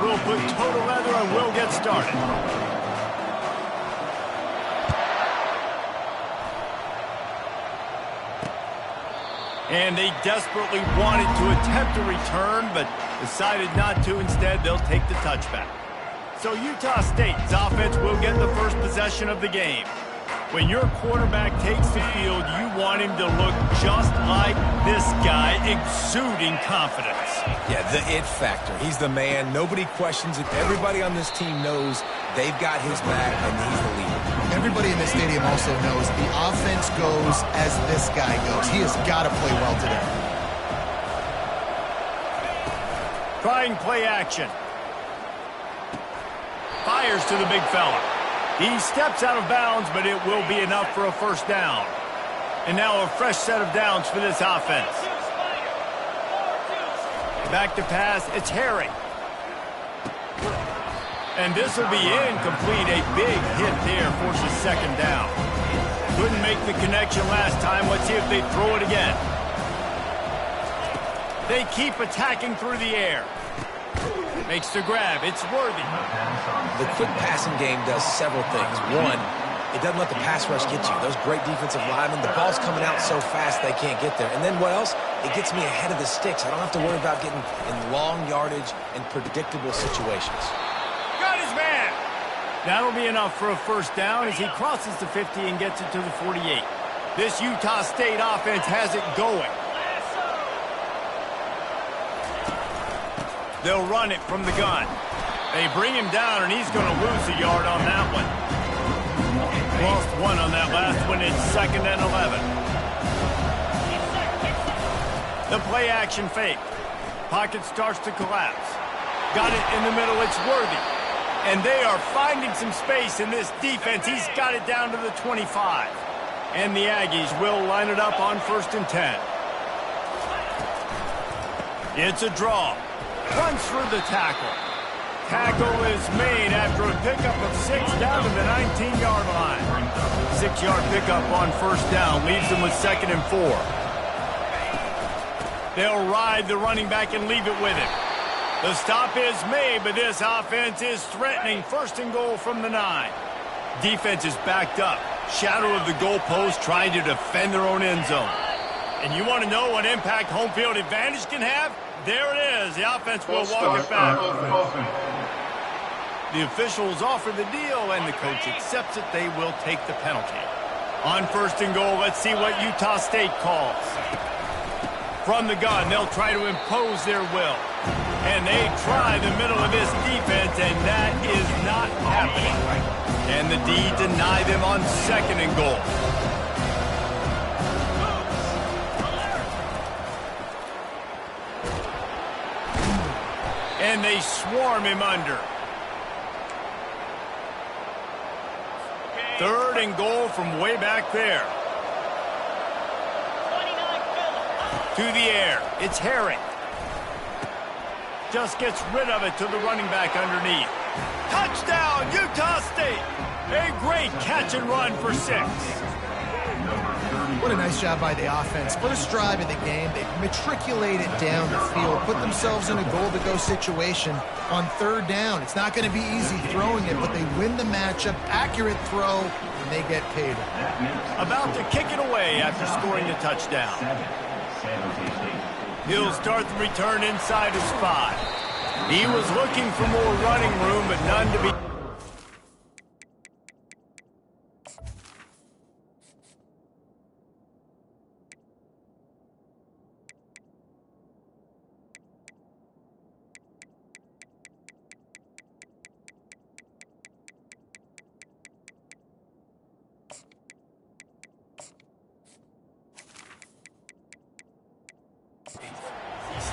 We'll put total leather and we'll get started. And they desperately wanted to attempt a return, but decided not to. Instead, they'll take the touchback. So Utah State's offense will get the first possession of the game. When your quarterback takes the field, you want him to look just like this guy, exuding confidence. Yeah, the it factor. He's the man. Nobody questions it. Everybody on this team knows they've got his back, and he's the leader. Everybody in this stadium also knows the offense goes as this guy goes. He has got to play well today. Trying play action. Fires to the big fella. He steps out of bounds, but it will be enough for a first down. And now a fresh set of downs for this offense. Back to pass, it's Herring. And this will be incomplete. A big hit there forces second down. Couldn't make the connection last time. Let's see if they throw it again. They keep attacking through the air. Makes the grab. It's Worthy. The quick passing game does several things. One, it doesn't let the pass rush get you. Those great defensive linemen, the ball's coming out so fast they can't get there. And then what else? It gets me ahead of the sticks. I don't have to worry about getting in long yardage and predictable situations. Got his man. That'll be enough for a first down as he crosses the 50 and gets it to the 48. This Utah State offense has it going. They'll run it from the gun. They bring him down, and he's going to lose a yard on that one. Lost one on that last one. It's 2nd and 11. The play action fake. Pocket starts to collapse. Got it in the middle. It's Worthy. And they are finding some space in this defense. He's got it down to the 25. And the Aggies will line it up on 1st and 10. It's a draw. Runs through the tackle. Tackle is made after a pickup of 6 down to the 19-yard line. 6-yard pickup on first down leaves them with 2nd and 4. They'll ride the running back and leave it with him. The stop is made, but this offense is threatening 1st and goal from the 9. Defense is backed up. Shadow of the goalpost trying to defend their own end zone. And you want to know what impact home field advantage can have? There it is. The offense will walk it back. The officials offer the deal, and the coach accepts it. They will take the penalty. On 1st and goal, let's see what Utah State calls. From the gun, they'll try to impose their will. And they try the middle of this defense, and that is not happening. And the D deny them on 2nd and goal. And they swarm him under. 3rd and goal from way back there. To the air. It's Herring. Just gets rid of it to the running back underneath. Touchdown, Utah State. A great catch and run for 6. What a nice job by the offense. First drive of the game, they matriculated down the field, put themselves in a goal-to-go situation on 3rd down. It's not going to be easy throwing it, but they win the matchup. Accurate throw, and they get paid. About to kick it away after scoring the touchdown. He'll start the return inside his 5. He was looking for more running room, but none to be...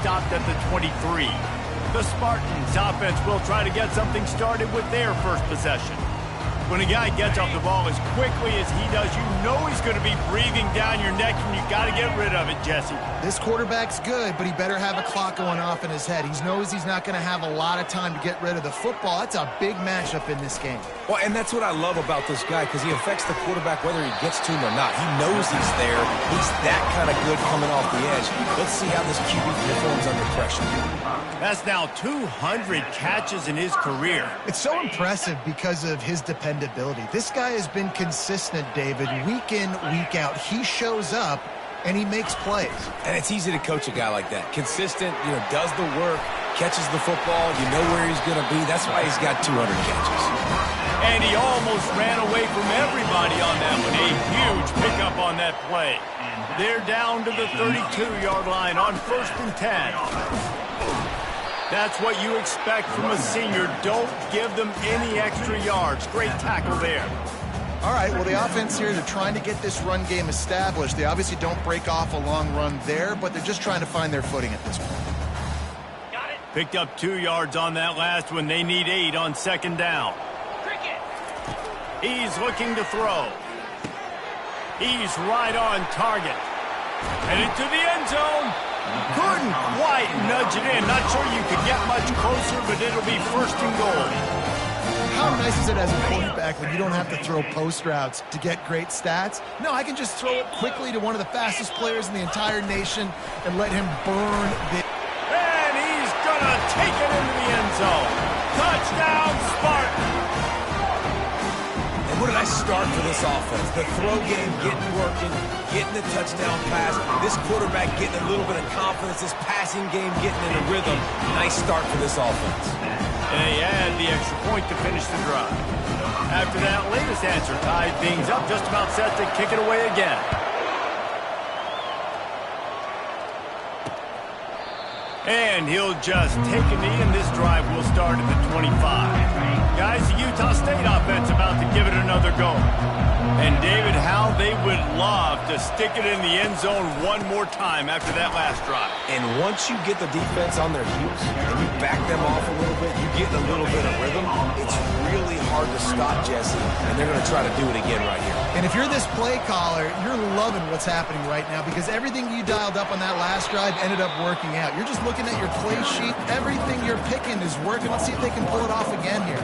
Stopped at the 23. The Spartans offense will try to get something started with their first possession. When a guy gets off the ball as quickly as he does, you know he's going to be breathing down your neck, and you got to get rid of it, Jesse. This quarterback's good, but he better have a clock going off in his head. He knows he's not going to have a lot of time to get rid of the football. That's a big matchup in this game. Well, and that's what I love about this guy, because he affects the quarterback whether he gets to him or not. He knows he's there. He's that kind of good coming off the edge. Let's see how this QB performs under pressure. That's now 200 catches in his career. It's so impressive because of his dependability. This guy has been consistent, David, week in, week out. He shows up, and he makes plays. And it's easy to coach a guy like that. Consistent, does the work, catches the football, you know where he's going to be. That's why he's got 200 catches. And he almost ran away from everybody on that one. A huge pickup on that play. They're down to the 32-yard line on 1st and 10. That's what you expect from a senior. Don't give them any extra yards. Great tackle there. All right, well, the offense here, they're trying to get this run game established. They obviously don't break off a long run there, but they're just trying to find their footing at this point. Got it. Picked up 2 yards on that last one. They need 8 on 2nd down. He's looking to throw. He's right on target. Headed to the end zone. Couldn't quite nudge it in. Not sure you could get much closer, but it'll be 1st and goal. How nice is it as a quarterback when you don't have to throw post routes to get great stats? No, I can just throw it quickly to one of the fastest players in the entire nation and let him burn the... And he's going to take it into the end zone. Touchdown, Spartan. And what did I start for this offense? The throw game getting working, getting the touchdown pass. This quarterback getting a little bit of confidence. This passing game getting in a rhythm. Nice start for this offense. And they add the extra point to finish the drive. After that latest answer tied things up, just about set to kick it away again. And he'll just take a knee, and this drive will start at the 25. Guys, the Utah State offense about to give it another go. And David, how they would love to stick it in the end zone one more time after that last drive. And once you get the defense on their heels and you back them off a little bit, you get a little bit of rhythm, it's really hard to stop Jesse, and they're going to try to do it again right here. And if you're this play caller, you're loving what's happening right now because everything you dialed up on that last drive ended up working out. You're just looking at your play sheet. Everything you're picking is working. Let's see if they can pull it off again here.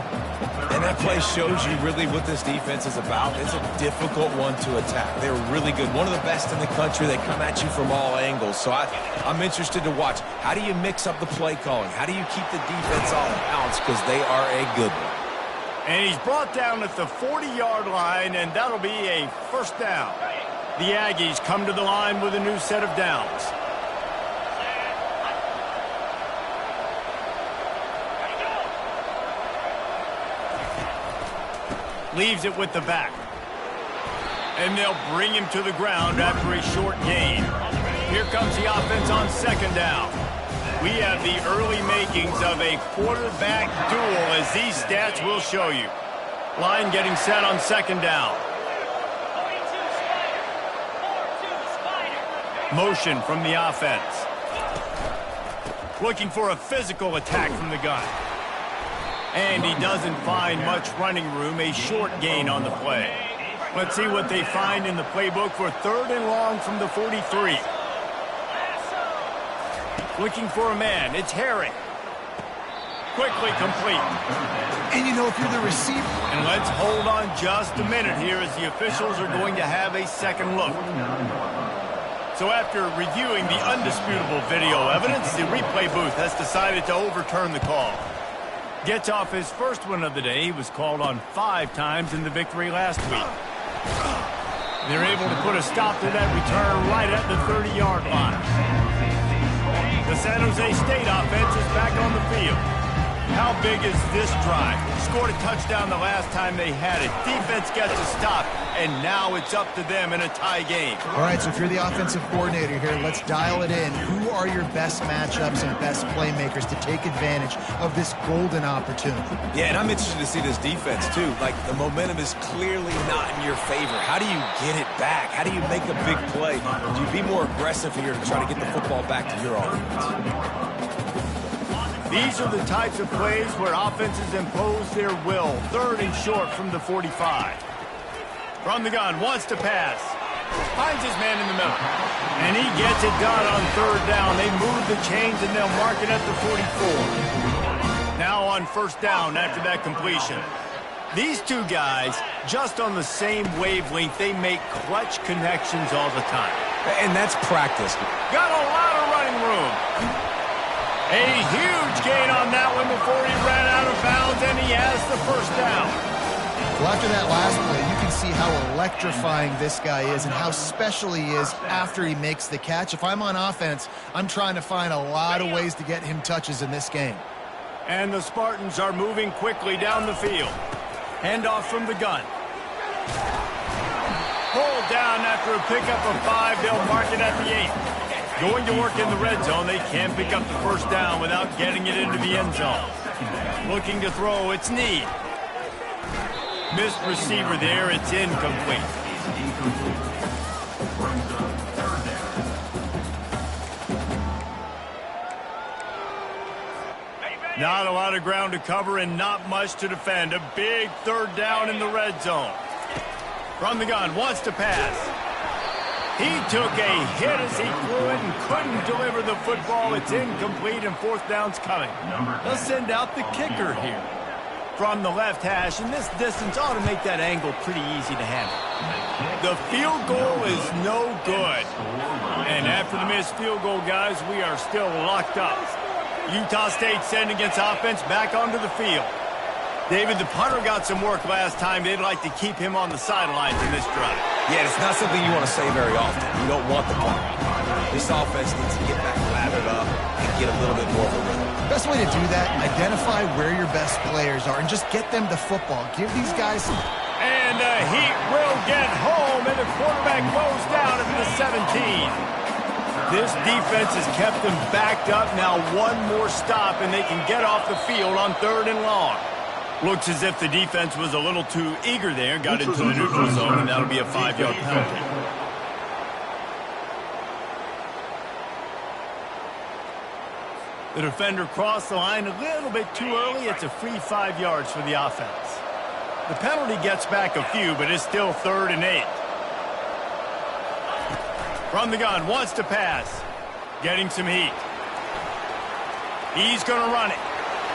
And that play shows you really what this defense is about. It's a difficult one to attack. They're really good. One of the best in the country. They come at you from all angles. So I'm interested to watch. How do you mix up the play calling? How do you keep the defense off balance? Because they are a good one. And he's brought down at the 40-yard line, and that'll be a 1st down. The Aggies come to the line with a new set of downs. Leaves it with the back. And they'll bring him to the ground after a short gain. Here comes the offense on 2nd down. We have the early makings of a quarterback duel, as these stats will show you. Line getting set on 2nd down. Motion from the offense. Looking for a physical attack from the gun. And he doesn't find much running room, a short gain on the play. Let's see what they find in the playbook for 3rd and long from the 43. Looking for a man. It's Herring. Quickly complete. And if you're the receiver... And let's hold on just a minute here as the officials are going to have a second look. So after reviewing the undisputable video evidence, the replay booth has decided to overturn the call. Gets off his first one of the day. He was called on 5 times in the victory last week. They're able to put a stop to that return right at the 30-yard line. The San Jose State offense is back on the field. How big is this drive? Scored a touchdown the last time they had it. Defense gets a stop, and now it's up to them in a tie game. All right, so if you're the offensive coordinator here, let's dial it in. Who are your best matchups and best playmakers to take advantage of this golden opportunity? Yeah, and I'm interested to see this defense, too. Like, the momentum is clearly not in your favor. How do you get it back? How do you make a big play? Do you be more aggressive here to try to get the football back to your offense? The These are the types of plays where offenses impose their will. 3rd and short from the 45. From the gun, wants to pass. Finds his man in the middle. And he gets it done on 3rd down. They move the chains and they'll mark it at the 44. Now on 1st down after that completion. These two guys, just on the same wavelength, they make clutch connections all the time. And that's practice. Got a lot of running room. A huge gain on that one before he ran out of bounds, and he has the 1st down. Well, after that last play, you can see how electrifying this guy is and how special he is after he makes the catch. If I'm on offense, I'm trying to find a lot of ways to get him touches in this game. And the Spartans are moving quickly down the field. Handoff from the gun. Hold down after a pickup of 5. They'll mark it at the 8. Going to work in the red zone. They can't pick up the 1st down without getting it into the end zone. Looking to throw. It's Need. Missed receiver there. It's incomplete. Not a lot of ground to cover and not much to defend. A big 3rd down in the red zone. From the gun, wants to pass. He took a hit as he threw it and couldn't deliver the football. It's incomplete and 4th down's coming. They'll send out the kicker here. From the left hash, and this distance ought to make that angle pretty easy to handle. The field goal is no good. And after the missed field goal, guys, we are still locked up. Utah State sending its offense back onto the field. David, the punter got some work last time. They'd like to keep him on the sidelines in this drive. Yeah, it's not something you want to say very often. You don't want the punter. This offense needs to get back lathered up and get a little bit more of a rhythm. Best way to do that, identify where your best players are and just get them the football. Give these guys some... And the Heat will get home, and the quarterback goes down at the 17. This defense has kept them backed up. Now one more stop, and they can get off the field on 3rd and long. Looks as if the defense was a little too eager there. Got into the neutral zone, and that'll be a 5-yard penalty. The defender crossed the line a little bit too early. It's a free 5 yards for the offense. The penalty gets back a few, but it's still 3rd and 8. From the gun, wants to pass. Getting some heat. He's going to run it.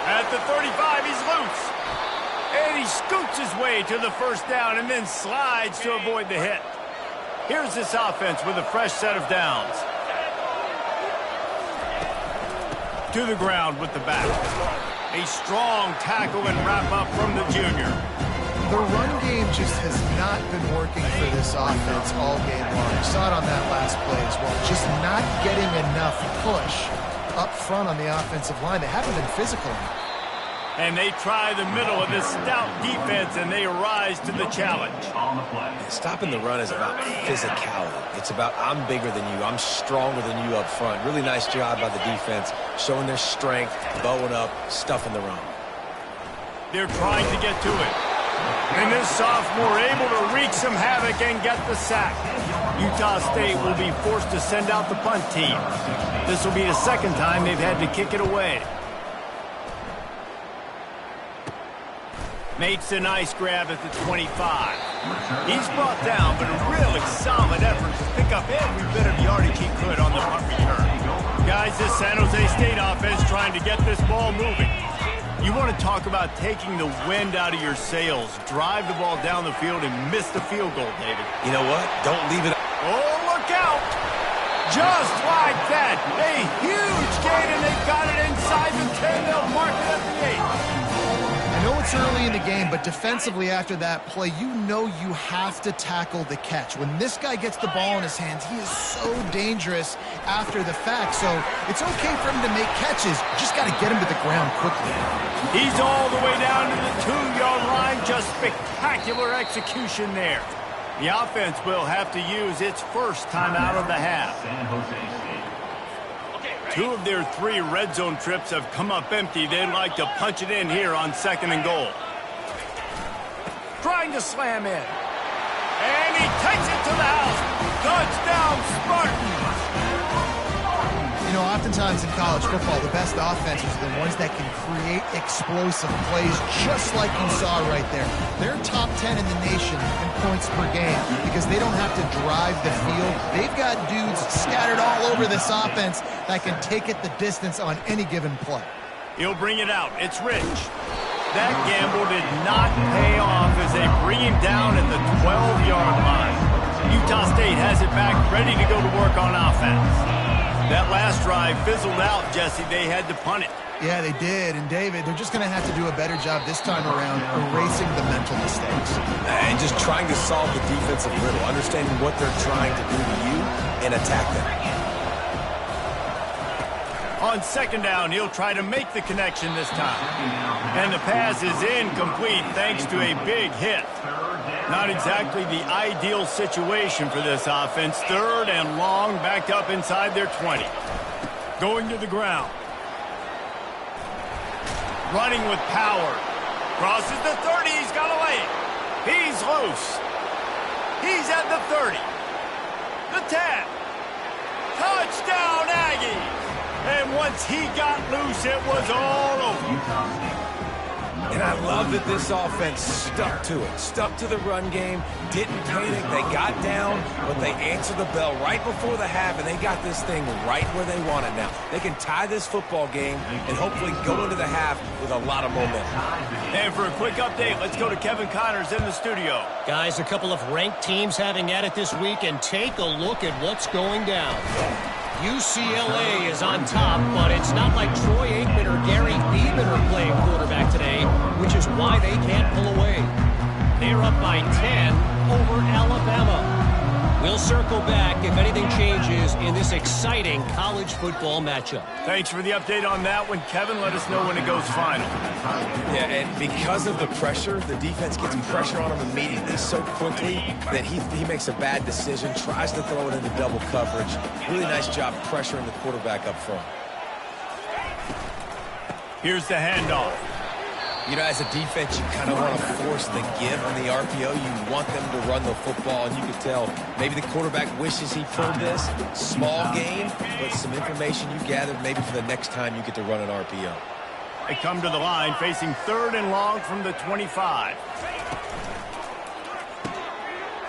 At the 35, he's loose. And he scoots his way to the 1st down and then slides to avoid the hit. Here's this offense with a fresh set of downs. To the ground with the back. A strong tackle and wrap up from the junior. The run game just has not been working for this offense all game long. You saw it on that last play as well. Just not getting enough push up front on the offensive line. They haven't been physical enough. And they try the middle of this stout defense, and they rise to the challenge. Stopping the run is about physicality. It's about I'm bigger than you, I'm stronger than you up front. Really nice job by the defense, showing their strength, bowing up, stuffing the run. They're trying to get to it. And this sophomore able to wreak some havoc and get the sack. Utah State will be forced to send out the punt team. This will be the 2nd time they've had to kick it away. Makes a nice grab at the 25. He's brought down, but a really solid effort to pick up every bit of yardage he could on the punt return. Guys, this San Jose State offense trying to get this ball moving. You want to talk about taking the wind out of your sails. Drive the ball down the field and miss the field goal, David. You know what? Don't leave it. Oh, look out! Just like that. A huge gain, and they've got it inside the 10. They'll mark it at the 8. I know it's early in the game, but defensively after that play, you know you have to tackle the catch. When this guy gets the ball in his hands, he is so dangerous after the fact. So it's okay for him to make catches. Just got to get him to the ground quickly. He's all the way down to the 2-yard line. Just spectacular execution there. The offense will have to use its first timeout of the half. 2 of their 3 red zone trips have come up empty. They'd like to punch it in here on 2nd and goal. Trying to slam in. And he takes it to the house. Touchdown, Spartans! You know, oftentimes in college football, the best offenses are the ones that can create explosive plays, just like you saw right there. They're top 10 in the nation in points per game because they don't have to drive the field. They've got dudes scattered all over this offense that can take it the distance on any given play. He'll bring it out. It's Rich. That gamble did not pay off as they bring him down at the 12-yard line. Utah State has it back, ready to go to work on offense. That last drive fizzled out, Jesse. They had to punt it. Yeah, they did. And, David, they're just going to have to do a better job this time around erasing the mental mistakes. And just trying to solve the defensive riddle, understanding what they're trying to do to you and attack them. On second down, he'll try to make the connection this time. And the pass is incomplete thanks to a big hit. Not exactly the ideal situation for this offense. Third and long, backed up inside their 20. Going to the ground. Running with power. Crosses the 30. He's got a lane. He's loose. He's at the 30. The 10. Touchdown, Aggies. And once he got loose, it was all over. And I love that this offense stuck to it, stuck to the run game, didn't panic. They got down, but they answered the bell right before the half, and they got this thing right where they want it now. They can tie this football game and hopefully go into the half with a lot of momentum. And for a quick update, let's go to Kevin Connors in the studio. Guys, a couple of ranked teams having at it this week, and take a look at what's going down. UCLA is on top, but it's not like Troy Aikman or Gary Beeman are playing quarterback today, which is why they can't pull away. They're up by 10 over Alabama. We'll circle back if anything changes in this exciting college football matchup. Thanks for the update on that one, Kevin. Let us know when it goes final. Yeah, and because of the pressure, the defense gets pressure on him immediately so quickly that he makes a bad decision, tries to throw it into double coverage. Really nice job pressuring the quarterback up front. Here's the handoff. You know, as a defense, you kind of want to force the give on the RPO. You want them to run the football, and you can tell maybe the quarterback wishes he pulled this. Small gain, but some information you gathered maybe for the next time you get to run an RPO. They come to the line facing third and long from the 25.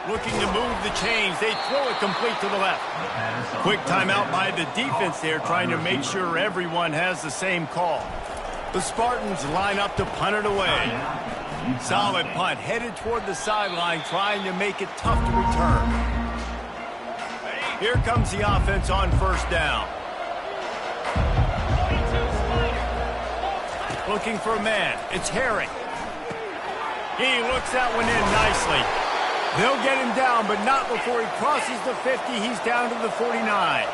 Looking to move the chains. They throw it complete to the left. Quick timeout by the defense there, trying to make sure everyone has the same call. The Spartans line up to punt it away. Solid punt, headed toward the sideline, trying to make it tough to return. Here comes the offense on first down. Looking for a man. It's Herring. He looks that one in nicely. They'll get him down, but not before he crosses the 50. He's down to the 49.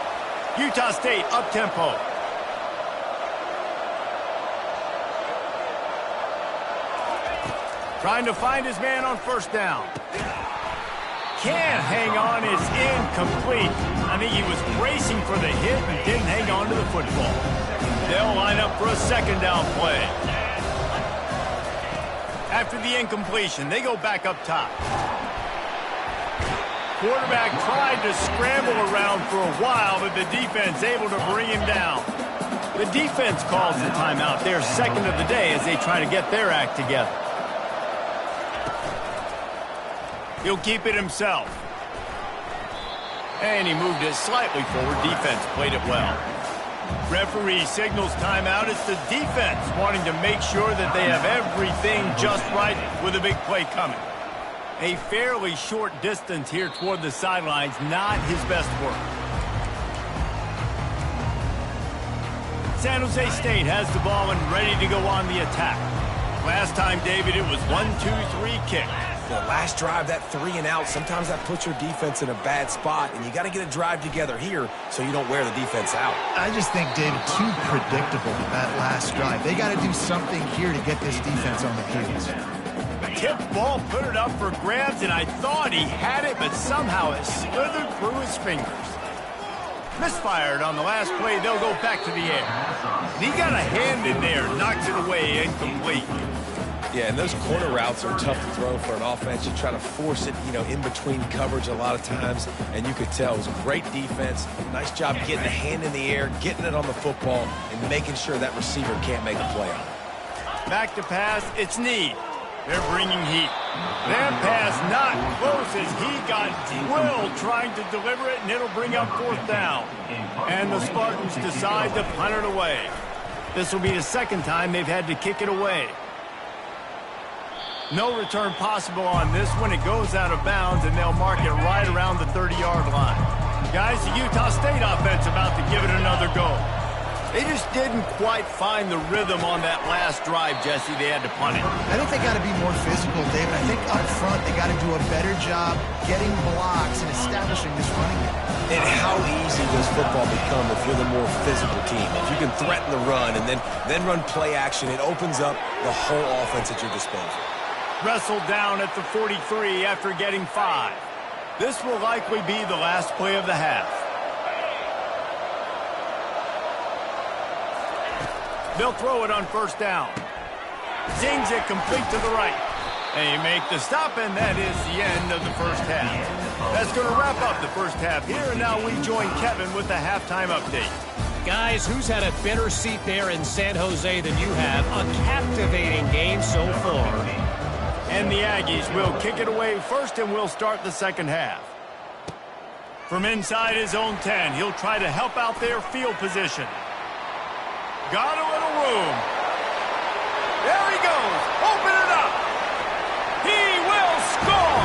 Utah State up-tempo. Trying to find his man on first down. Can't hang on, is incomplete. I think he was bracing for the hit and didn't hang on to the football. They'll line up for a second down play. After the incompletion, they go back up top. Quarterback tried to scramble around for a while, but the defense able to bring him down. The defense calls the timeout, their second of the day, as they try to get their act together. He'll keep it himself. And he moved it slightly forward. Defense played it well. Referee signals timeout. It's the defense wanting to make sure that they have everything just right with a big play coming. A fairly short distance here toward the sidelines. Not his best work. San Jose State has the ball and ready to go on the attack. Last time, David, it was 1-2-3 kick. The last drive, that 3 and out, sometimes that puts your defense in a bad spot, and you got to get a drive together here so you don't wear the defense out. I just think, David, too predictable, that last drive. They got to do something here to get this defense on the heels. Tip ball, put it up for grabs, and I thought he had it, but somehow it slithered through his fingers. Misfired on the last play. They'll go back to the air. He got a hand in there, knocks it away, incomplete. Yeah, and those corner routes are tough to throw for an offense. You try to force it, in between coverage a lot of times, and you could tell it was a great defense. Nice job getting the hand in the air, getting it on the football, and making sure that receiver can't make a play on it. Back to pass, it's Need. They're bringing heat. That pass not close as he got drilled trying to deliver it, and it'll bring up 4th down. And the Spartans decide to punt it away. This will be the 2nd time they've had to kick it away. No return possible on this one. It goes out of bounds, and they'll mark it right around the 30-yard line. Guys, the Utah State offense about to give it another go. They just didn't quite find the rhythm on that last drive, Jesse. They had to punt it. I think they got to be more physical, David. I think up front they got to do a better job getting blocks and establishing this running game. And how easy does football become if you're the more physical team? If you can threaten the run and then run play action, it opens up the whole offense at your disposal. Wrestled down at the 43 after getting 5. This will likely be the last play of the half. They'll throw it on 1st down. Zings it complete to the right. They make the stop, and that is the end of the first half. That's going to wrap up the first half here, and now we join Kevin with the halftime update. Guys, who's had a better seat there in San Jose than you have? A captivating game so far. And the Aggies will kick it away first, and we'll start the second half. From inside his own 10, he'll try to help out their field position. Got a little room. There he goes. Open it up. He will score.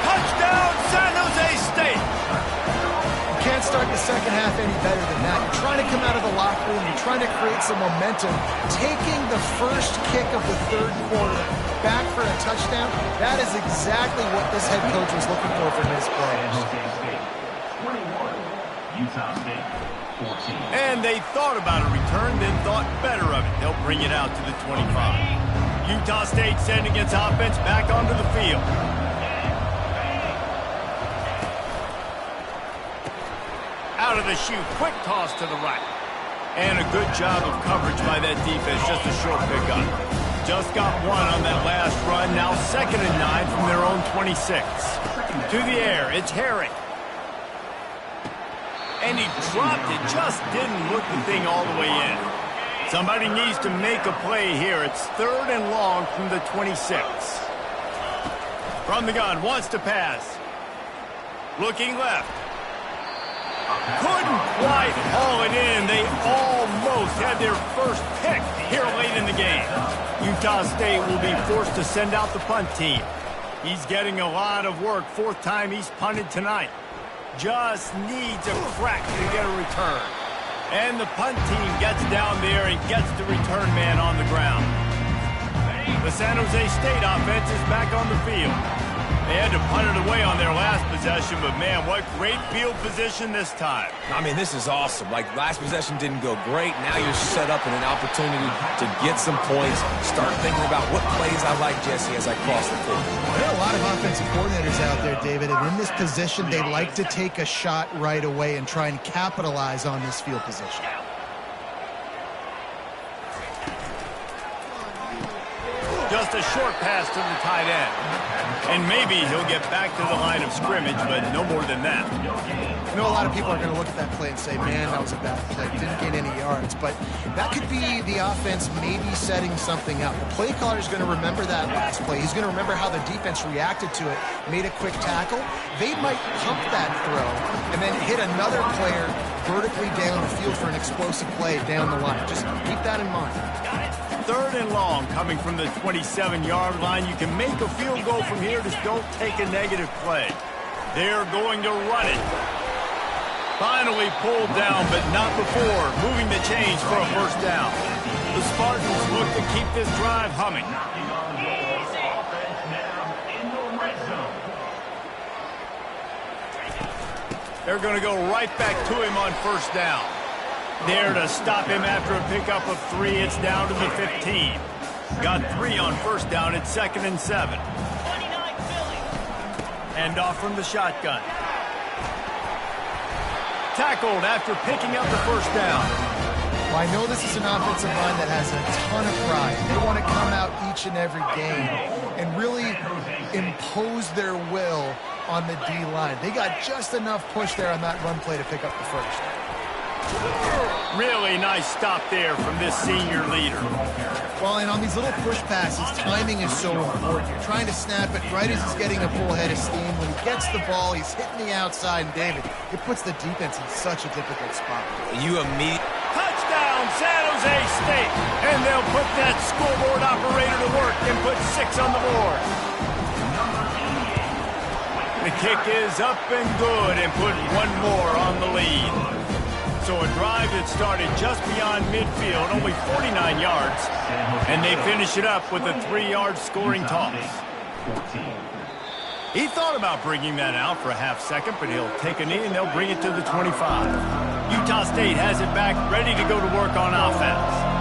Touchdown, San Jose State. You can't start the second half any better than that. You're trying to come out of the locker room. You're trying to create some momentum. Taking the first kick of the 3rd quarter back for a touchdown, that is exactly what this head coach was looking for from his players. Utah State. And they thought about a return, then thought better of it. They'll bring it out to the 25. Utah State sending its offense back onto the field. Out of the chute, quick toss to the right. And a good job of coverage by that defense, just a short pickup. Just got 1 on that last run, now 2nd and 9 from their own 26. To the air, it's Herring. And he dropped it, just didn't look the thing all the way in. Somebody needs to make a play here. It's 3rd and long from the 26. From the gun, wants to pass. Looking left. Couldn't quite haul it in. They almost had their first pick here late in the game. Utah State will be forced to send out the punt team. He's getting a lot of work. 4th time he's punted tonight. Just needs a crack to get a return. And the punt team gets down there and gets the return man on the ground. The San Jose State offense is back on the field. They had to punt it away on their last possession, but man, what great field position this time. I mean, this is awesome. Like, last possession didn't go great. Now you're set up in an opportunity to get some points. Start thinking about what plays I like, Jesse, as I cross the field. There are a lot of offensive coordinators out there, David, and in this position, they like to take a shot right away and try and capitalize on this field position. Just a short pass to the tight end. And maybe he'll get back to the line of scrimmage, but no more than that. I know a lot of people are going to look at that play and say, man, that was a bad play. Didn't gain any yards. But that could be the offense maybe setting something up. The play caller is going to remember that last play. He's going to remember how the defense reacted to it, made a quick tackle. They might pump that throw and then hit another player vertically down the field for an explosive play down the line. Just keep that in mind. 3rd and long coming from the 27-yard line. You can make a field goal from here. Just don't take a negative play. They're going to run it. Finally pulled down, but not before moving the chains for a 1st down. The Spartans look to keep this drive humming. They're going to go right back to him on 1st down. There to stop him after a pickup of 3. It's down to the 15. Got 3 on 1st down. It's 2nd and 7. Hand off from the shotgun. Tackled after picking up the 1st down. Well, I know this is an offensive line that has a ton of pride. They want to come out each each and every game and really impose their will on the D-line. They got just enough push there on that run play to pick up the first. Really nice stop there from this senior leader. Well, and on these little push passes, timing is so important. You're trying to snap it right as he's getting a full head of steam. When he gets the ball, he's hitting the outside, and David, it puts the defense in such a difficult spot. Touchdown, San Jose State. And they'll put that scoreboard operator to work and put 6 on the board. The kick is up and good and put one more on the lead. So a drive that started just beyond midfield, only 49 yards, and they finish it up with a 3-yard scoring toss. He thought about bringing that out for a half second, but he'll take a knee and they'll bring it to the 25. Utah State has it back, ready to go to work on offense.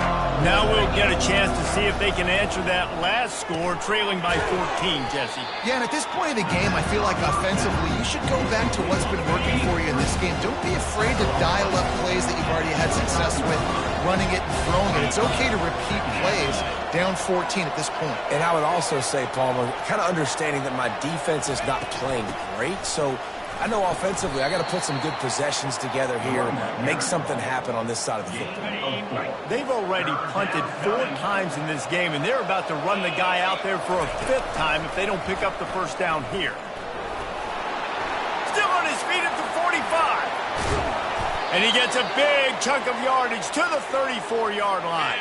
Now we'll get a chance to see if they can answer that last score, trailing by 14, Jesse. Yeah, and at this point in the game, I feel like offensively, you should go back to what's been working for you in this game. Don't be afraid to dial up plays that you've already had success with, running it and throwing it. It's okay to repeat plays down 14 at this point. And I would also say, Palmer, kind of understanding that my defense is not playing great, so I know offensively I got to put some good possessions together here and make something happen on this side of the football. They've already punted 4 times in this game, and they're about to run the guy out there for a 5th time if they don't pick up the first down here. Still on his feet at the 45. And he gets a big chunk of yardage to the 34-yard line.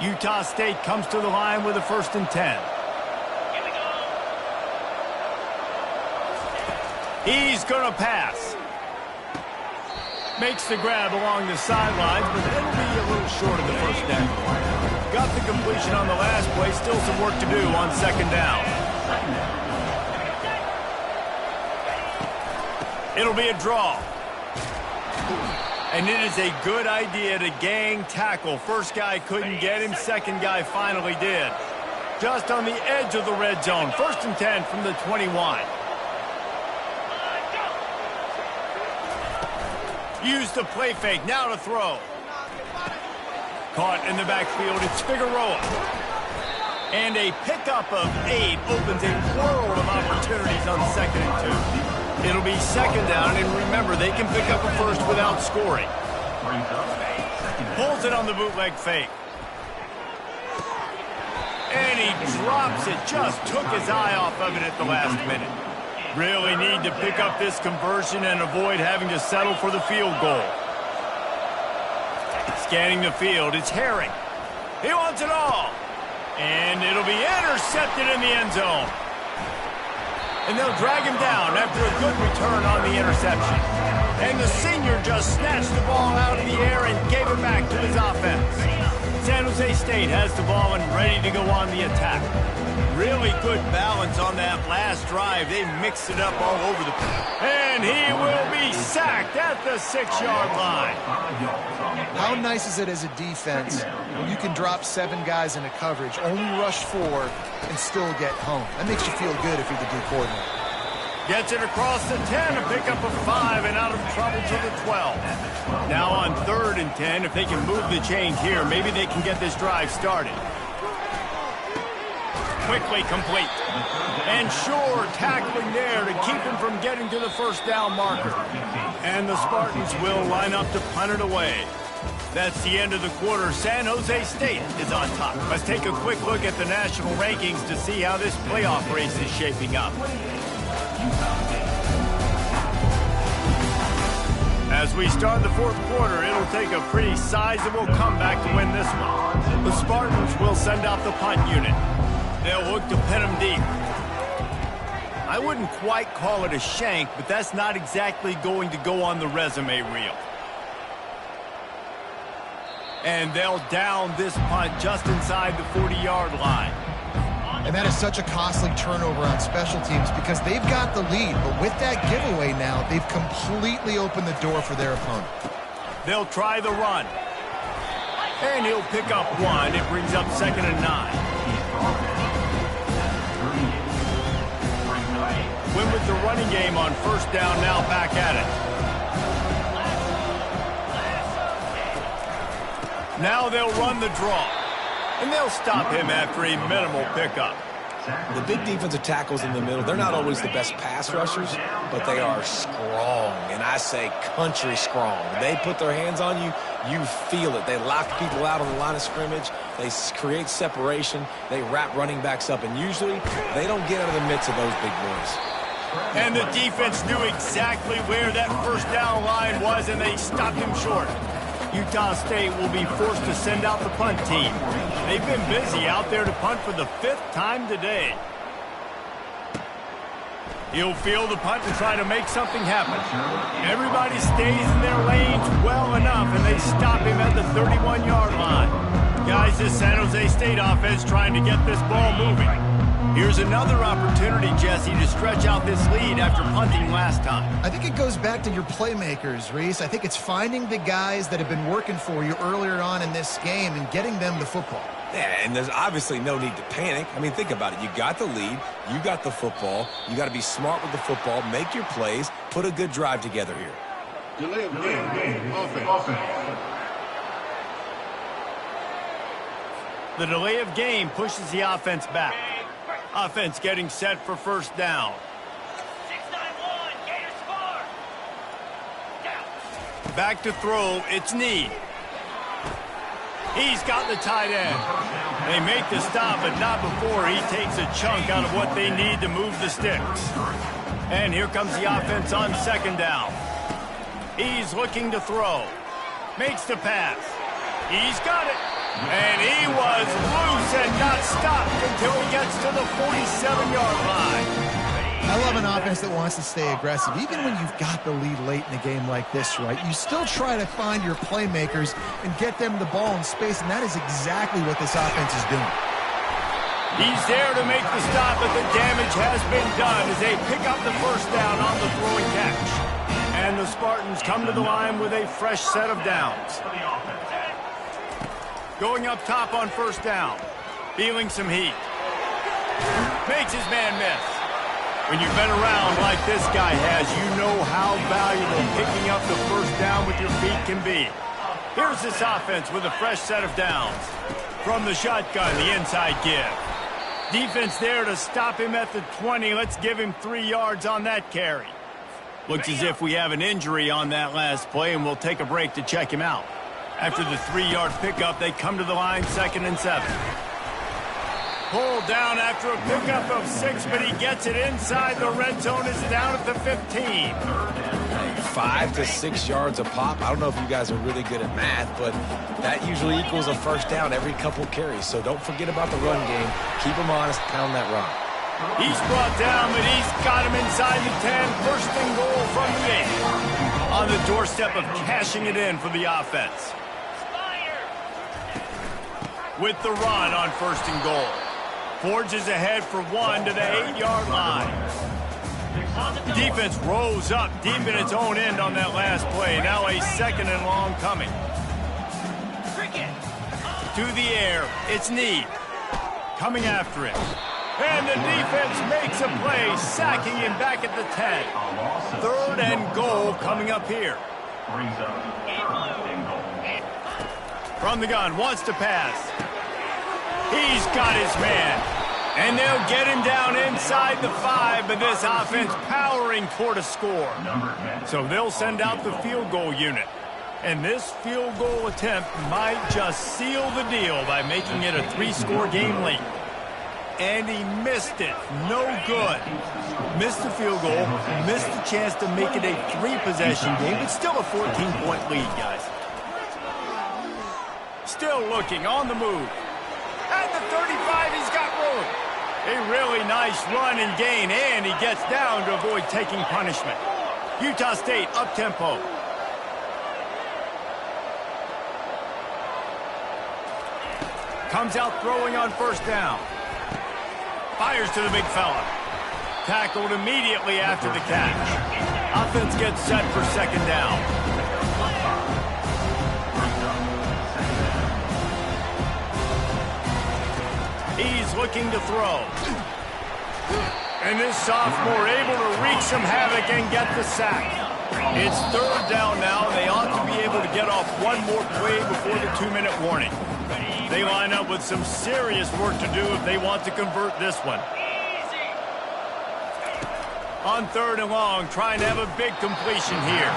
Utah State comes to the line with a 1st and 10. He's going to pass. Makes the grab along the sidelines, but it'll be a little short of the first down. Got the completion on the last play. Still some work to do on 2nd down. It'll be a draw. And it is a good idea to gang tackle. First guy couldn't get him. Second guy finally did. Just on the edge of the red zone. 1st and 10 from the 21. Use the play fake, now to throw. Caught in the backfield, it's Figueroa. And a pickup of 8 opens a world of opportunities on 2nd and 2. It'll be 2nd down, and remember, they can pick up a first without scoring. Pulls it on the bootleg fake. And he drops it, just took his eye off of it at the last minute. Really need to pick up this conversion and avoid having to settle for the field goal. Scanning the field, it's Herring. He wants it all. And it'll be intercepted in the end zone. And they'll drag him down after a good return on the interception. And the senior just snatched the ball out of the air and gave it back to his offense. San Jose State has the ball and ready to go on the attack. Really good balance on that last drive. They mixed it up all over the place. And he will be sacked at the 6-yard line. How nice is it as a defense when you can drop 7 guys into coverage, only rush 4, and still get home? That makes you feel good if you're the D coordinator. Gets it across the 10 to pick up a 5 and out of trouble to the 12. Now on 3rd and 10, if they can move the chains here, maybe they can get this drive started. Quickly complete. And sure, tackling there to keep him from getting to the first down marker. And the Spartans will line up to punt it away. That's the end of the quarter. San Jose State is on top. Let's take a quick look at the national rankings to see how this playoff race is shaping up. As we start the 4th quarter, it'll take a pretty sizable comeback to win this one. The Spartans will send out the punt unit. They'll look to pin him deep. I wouldn't quite call it a shank, but that's not exactly going to go on the resume reel. And they'll down this punt just inside the 40-yard line. And that is such a costly turnover on special teams because they've got the lead, but with that giveaway now, they've completely opened the door for their opponent. They'll try the run. And he'll pick up 1. It brings up 2nd and 9. Win with the running game on 1st down, now back at it. Now they'll run the draw. and they'll stop him after a minimal pickup. The big defensive tackles in the middle, they're not always the best pass rushers, but they are strong, and I say country strong. They put their hands on you, you feel it. They lock people out on the line of scrimmage. They create separation. They wrap running backs up, and usually they don't get out of the midst of those big boys. And the defense knew exactly where that first down line was, and they stopped him short. Utah State will be forced to send out the punt team. They've been busy out there to punt for the 5th time today. He'll field the punt and try to make something happen. Everybody stays in their lanes well enough, and they stop him at the 31-yard line. Guys, this San Jose State offense trying to get this ball moving. Here's another opportunity, Jesse, to stretch out this lead after punting last time. I think it goes back to your playmakers, Reese. I think it's finding the guys that have been working for you earlier on in this game and getting them the football. Yeah, and there's obviously no need to panic. I mean, think about it. You got the lead. You got the football. You got to be smart with the football, make your plays, put a good drive together here. Delay of game, offense. The delay of game pushes the offense back. Offense getting set for first down. 6-9-1, Gators score. Down. Back to throw, it's Need. He's got the tight end. They make the stop, but not before he takes a chunk out of what they need to move the sticks. And here comes the offense on second down. He's looking to throw. Makes the pass. He's got it. And he was loose and not stopped until he gets to the 47-yard line. I love an offense that wants to stay aggressive. Even when you've got the lead late in the game like this, right, you still try to find your playmakers and get them the ball in space, and that is exactly what this offense is doing. He's there to make the stop, but the damage has been done as they pick up the first down on the throwing catch. And the Spartans come to the line with a fresh set of downs. Going up top on first down. Feeling some heat. Makes his man miss. When you've been around like this guy has, you know how valuable picking up the first down with your feet can be. Here's this offense with a fresh set of downs. From the shotgun, the inside give. Defense there to stop him at the 20. Let's give him 3 yards on that carry. Looks as if we have an injury on that last play, and we'll take a break to check him out. After the 3-yard pickup, they come to the line 2nd and 7. Pulled down after a pickup of 6, but he gets it inside the red zone. It's down at the 15. 5 to 6 yards a pop. I don't know if you guys are really good at math, but that usually equals a first down every couple carries. So don't forget about the run game. Keep them honest, pound that rock. He's brought down, but he's got him inside the 10. First and goal from the 8. On the doorstep of cashing it in for the offense. With the run on first and goal. Forges ahead for 1 to the 8-yard line. Defense rose up deep in its own end on that last play. Now a 2nd and long coming. To the air, it's Need. Coming after him. And the defense makes a play, sacking him back at the 10. 3rd and goal coming up here. From the gun, wants to pass. He's got his man. And they'll get him down inside the 5, but this offense powering toward a score. So they'll send out the field goal unit. And this field goal attempt might just seal the deal by making it a 3-score game late. And he missed it. No good. Missed the field goal, missed the chance to make it a 3-possession game, but still a 14-point lead, guys. Still looking on the move. At the 35, he's got room. A really nice run and gain, and he gets down to avoid taking punishment. Utah State up-tempo. Comes out throwing on first down. Fires to the big fella. Tackled immediately after the catch. Offense gets set for 2nd down. He's looking to throw. And this sophomore able to wreak some havoc and get the sack. It's third down now. They ought to be able to get off one more play before the 2-minute warning. They line up with some serious work to do if they want to convert this one. On third and long, trying to have a big completion here.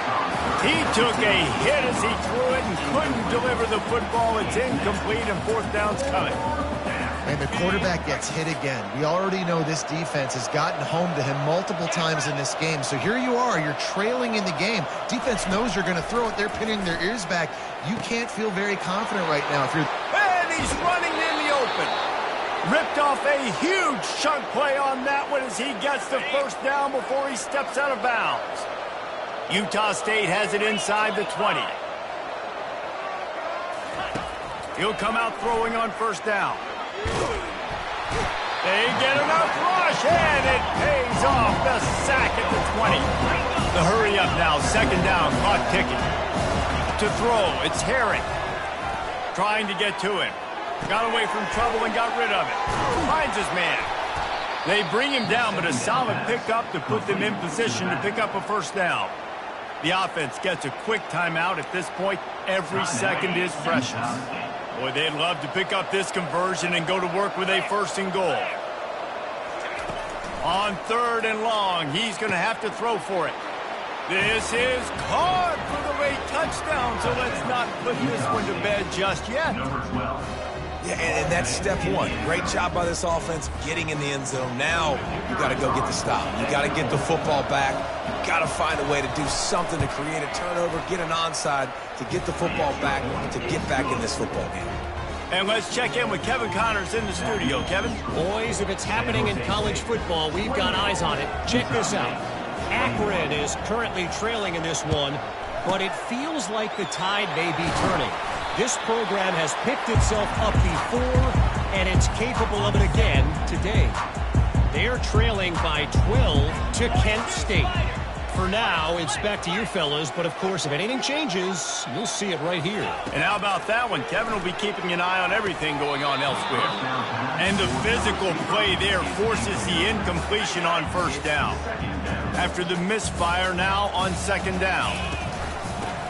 He took a hit as he threw it and couldn't deliver the football. It's incomplete and fourth down's coming. And the quarterback gets hit again. We already know this defense has gotten home to him multiple times in this game. So here you are, you're trailing in the game. Defense knows you're going to throw it. They're pinning their ears back. You can't feel very confident right now if you're... And he's running in the open. Ripped off a huge chunk play on that one as he gets the first down before he steps out of bounds. Utah State has it inside the 20. He'll come out throwing on first down. They get enough rush, and it pays off the sack at the 20. The hurry up now, second down, clock ticking. To throw, it's Herring. Trying to get to him. Got away from trouble and got rid of it. Finds his man. They bring him down, but a solid pickup to put them in position to pick up a first down. The offense gets a quick timeout at this point. Every second is precious. Boy, they'd love to pick up this conversion and go to work with a first and goal. On third and long, he's going to have to throw for it. This is caught for the late touchdown, so let's not put this one to bed just yet. Yeah, and that's step one. Great job by this offense getting in the end zone. Now you got to go get the stop. You got to get the football back. You got to find a way to do something to create a turnover, get an onside, to get the football back, to get back in this football game. And let's check in with Kevin Connors in the studio. Kevin? Boys, if it's happening in college football, we've got eyes on it. Check this out. Akron is currently trailing in this one, but it feels like the tide may be turning. This program has picked itself up before, and it's capable of it again today. They're trailing by 12 to Kent State. For now, it's back to you fellas, but of course, if anything changes, you'll see it right here. And how about that one? Kevin will be keeping an eye on everything going on elsewhere. And the physical play there forces the incompletion on first down. After the misfire now on second down.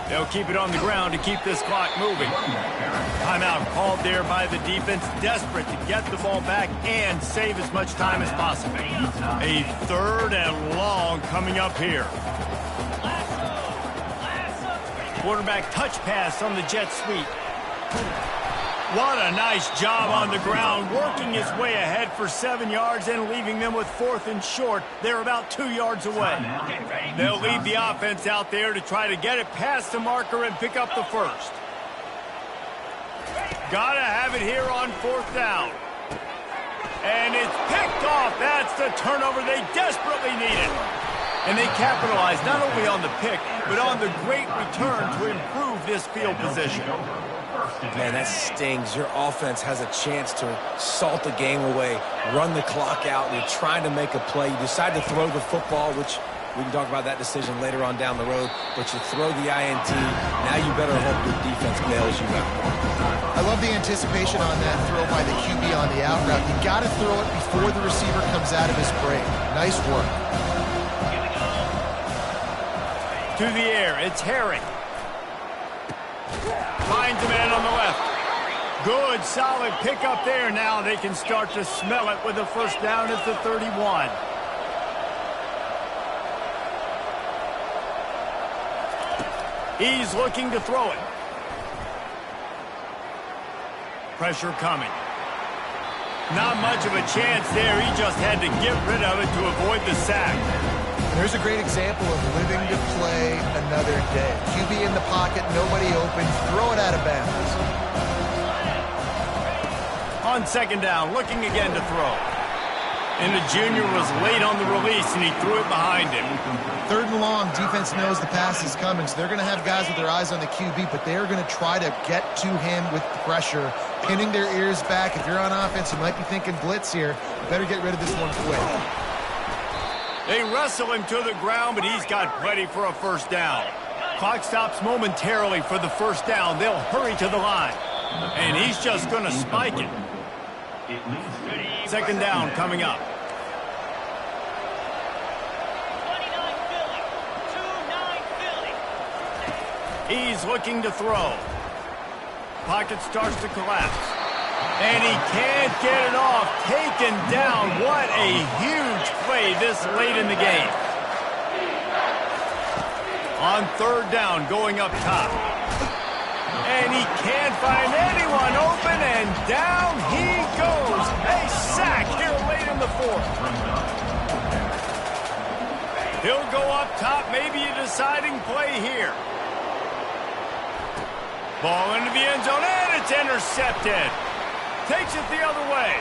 They'll keep it on the ground to keep this clock moving. Timeout called there by the defense, desperate to get the ball back and save as much time as possible. A third and long coming up here. Quarterback touch pass on the jet sweep. What a nice job on the ground, working his way ahead for 7 yards and leaving them with fourth and short. They're about 2 yards away. They'll leave the offense out there to try to get it past the marker and pick up the first. Gotta have it here on fourth down. And it's picked off. That's the turnover they desperately needed. And they capitalized not only on the pick, but on the great return to improve this field position. Man, that stings. Your offense has a chance to salt the game away, run the clock out. You're trying to make a play. You decide to throw the football, which we can talk about that decision later on down the road, but you throw the INT. Now you better hope your defense bails you out. I love the anticipation on that throw by the QB on the out route. You got to throw it before the receiver comes out of his break. Nice work. To the air, it's Herring. Finds a man on the left. Good, solid pickup there. Now they can start to smell it with the first down at the 31. He's looking to throw it. Pressure coming. Not much of a chance there. He just had to get rid of it to avoid the sack. There's a great example of living to play another day. QB in the pocket, nobody open, throw it out of bounds. On second down, looking again to throw. And the junior was late on the release, and he threw it behind him. Third and long, defense knows the pass is coming, so they're going to have guys with their eyes on the QB, but they're going to try to get to him with pressure, pinning their ears back. If you're on offense, you might be thinking blitz here. You better get rid of this one quick. They wrestle him to the ground, but he's got plenty for a first down. Clock stops momentarily for the first down. They'll hurry to the line. And he's just going to spike it. Second down coming up. He's looking to throw. Pocket starts to collapse. And he can't get it off. Taken down. What a huge play this late in the game. On third down, going up top. And he can't find anyone open, and down he goes. A sack here late in the fourth. He'll go up top, maybe a deciding play here. Ball into the end zone, and it's intercepted. Takes it the other way.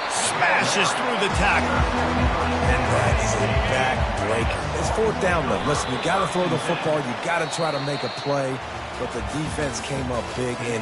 Smashes through the tackle. And that is a back-breaker. It's fourth down, though. Listen, you got to throw the football. You got to try to make a play. But the defense came up big in it.